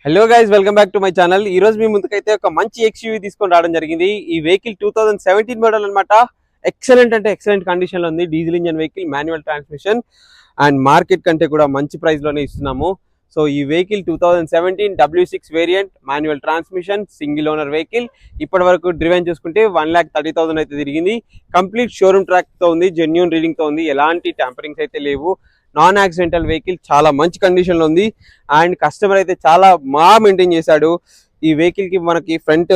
Hello guys, welcome back to my channel. ఈ రోజు మీ ముందుకైతే ఒక మంచి ఎక్స్యూవీ తీసుకొని రావడం జరిగింది. ఈ వెహికల్ 2017 మోడల్ అన్నమాట. ఎక్సలెంట్ అంటే ఎక్సలెంట్ కండిషన్ లో ఉంది. Diesel engine vehicle, manual transmission and market కంటే కూడా మంచి ప్రైస్ లోనే ఇస్తున్నాము. సో ఈ vehicle 2017 W6 variant, manual transmission, single owner vehicle. ఇప్పటి వరకు డ్రివెన్ చూసుకుంటే 1,30,000 అయితే తిరిగింది. కంప్లీట్ షోరూమ్ ట్రాక్ తో ఉంది, జెన్యూన్ రీడింగ్ తో ఉంది, ఎలాంటి ట్యాంపరింగ్స్ అయితే లేవు. నాన్ యాక్సిడెంటల్ వెహికల్, చాలా మంచి కండిషన్ లో ఉంది. అండ్ కస్టమర్ అయితే చాలా మెయింటైన్ చేశాడు. ఈ వెహికల్ కి మనకి ఫ్రంట్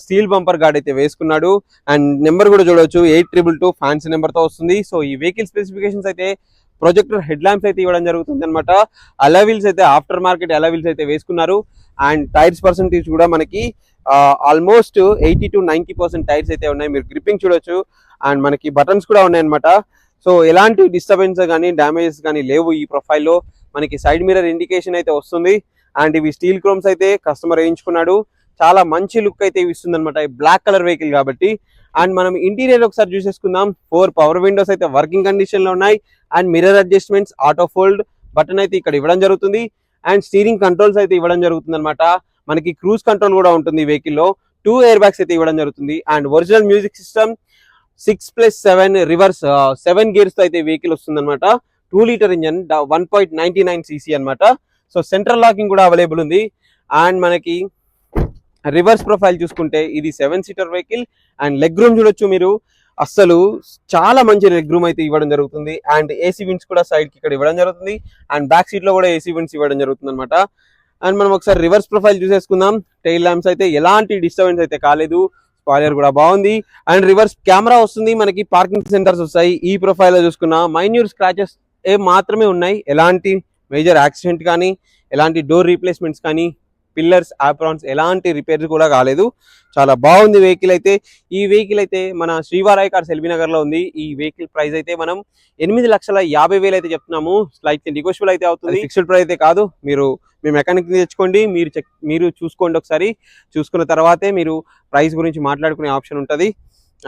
స్టీల్ బంపర్ గార్డ్ అయితే వేసుకున్నాడు. అండ్ నెంబర్ కూడా చూడవచ్చు, 8222 ఫ్యాన్సీ నెంబర్ తో వస్తుంది. సో ఈ వెహికల్ స్పెసిఫికేషన్స్ అయితే ప్రొజెక్టర్ హెడ్ ల్యాంప్స్ అయితే ఇవ్వడం జరుగుతుంది అనమాట. అలవీల్స్ అయితే ఆఫ్టర్ మార్కెట్ అలవీల్స్ అయితే వేసుకున్నారు. అండ్ టైర్స్ పర్సెంటేజ్ కూడా మనకి ఆల్మోస్ట్ 80 to 90% టైర్స్ అయితే ఉన్నాయి. మీరు గ్రిప్పింగ్ చూడొచ్చు. అండ్ మనకి బటన్స్ కూడా ఉన్నాయి అనమాట. సో ఎలాంటి డిస్టర్బెన్స్ కానీ డ్యామేజెస్ కానీ లేవు ఈ ప్రొఫైల్లో. మనకి సైడ్ మిర్రర్ ఇండికేషన్ అయితే వస్తుంది. అండ్ ఇవి స్టీల్ క్రోమ్స్ అయితే కస్టమర్ వేయించుకున్నాడు. చాలా మంచి లుక్ అయితే ఇస్తుంది అనమాట, బ్లాక్ కలర్ వెహికల్ కాబట్టి. అండ్ మనం ఇంటీరియర్ ఒకసారి చూసేసుకుందాం. 4 పవర్ విండోస్ అయితే వర్కింగ్ కండిషన్ లో ఉన్నాయి. And mirror adjustments, auto fold button అయితే ఇక్కడ ఇవ్వడం జరుగుతుంది. అండ్ స్టీరింగ్ కంట్రోల్స్ అయితే ఇవ్వడం జరుగుతుంది అనమాట. మనకి క్రూజ్ కంట్రోల్ కూడా ఉంటుంది ఈ వెహికల్లో. 2 ఎయిర్ బ్యాగ్స్ అయితే ఇవ్వడం జరుగుతుంది. And original music system, 6+7 reverse 7 gears తో అయితే వెహికల్ వస్తుంది అనమాట. 2 లీటర్ ఇంజన్, 1.99 cc అనమాట. సో సెంట్రల్ లాకింగ్ కూడా అవైలబుల్ ఉంది. అండ్ మనకి రివర్స్ ప్రొఫైల్ చూసుకుంటే ఇది 7 seater vehicle. And leg room చూడొచ్చు మీరు, అస్సలు చాలా మంచి లెగ్ రూమ్ అయితే ఇవ్వడం జరుగుతుంది. అండ్ ఏసీ విండ్స్ కూడా సైడ్ కి ఇక్కడ ఇవ్వడం జరుగుతుంది. అండ్ బ్యాక్ సీట్ లో కూడా ఏసీ విండ్స్ ఇవ్వడం జరుగుతుంది అనమాట. అండ్ మనం ఒకసారి రివర్స్ ప్రొఫైల్ చూసేసుకుందాం. టైల్ ల్యాంప్స్ అయితే ఎలాంటి డిస్టర్బెన్స్ అయితే కాలేదు. స్పాయిలర్ కూడా బాగుంది. అండ్ రివర్స్ కెమెరా వస్తుంది. మనకి పార్కింగ్ సెంటర్స్ వస్తాయి. ఈ ప్రొఫైల్ లో చూసుకున్న మైన్యూర్ స్క్రాచెస్ మాత్రమే ఉన్నాయి. ఎలాంటి మేజర్ యాక్సిడెంట్ కానీ, ఎలాంటి డోర్ రీప్లేస్మెంట్స్ కానీ, పిల్లర్స్, ఆప్రాన్స్ ఎలాంటి రిపేర్స్ కూడా కాలేదు. చాలా బాగుంది వెహికల్ అయితే. ఈ వెహికల్ అయితే మన శ్రీవారాయ్ కార్స్ ఎల్బీ నగర్ లో ఉంది. ఈ వెహికల్ ప్రైస్ అయితే మనం 8,50,000 అయితే చెప్తున్నాము. స్లైట్లీ నెగోషియబుల్ అయితే అవుతుంది, ఫిక్స్డ్ ప్రైస్ అయితే కాదు. మీరు మీ మెకానిక్ తెచ్చుకోండి, మీరు చూసుకోండి. ఒకసారి చూసుకున్న తర్వాతే మీరు ప్రైస్ గురించి మాట్లాడుకునే ఆప్షన్ ఉంటుంది.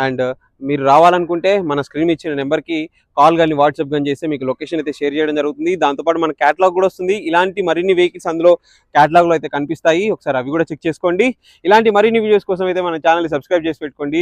అండ్ మీరు రావాలనుకుంటే మన స్క్రీన్ ఇచ్చిన నెంబర్కి కాల్ కానీ వాట్సాప్ కానీ చేస్తే మీకు లొకేషన్ అయితే షేర్ చేయడం జరుగుతుంది. దాంతోపాటు మన క్యాటలాగ్ కూడా వస్తుంది. ఇలాంటి మరిన్ని వెహికల్స్ అందులో క్యాటలాగ్లో అయితే కనిపిస్తాయి. ఒకసారి అవి కూడా చెక్ చేసుకోండి. ఇలాంటి మరిన్ని వీడియోస్ కోసం అయితే మన ఛానల్ని సబ్స్క్రైబ్ చేసి పెట్టుకోండి.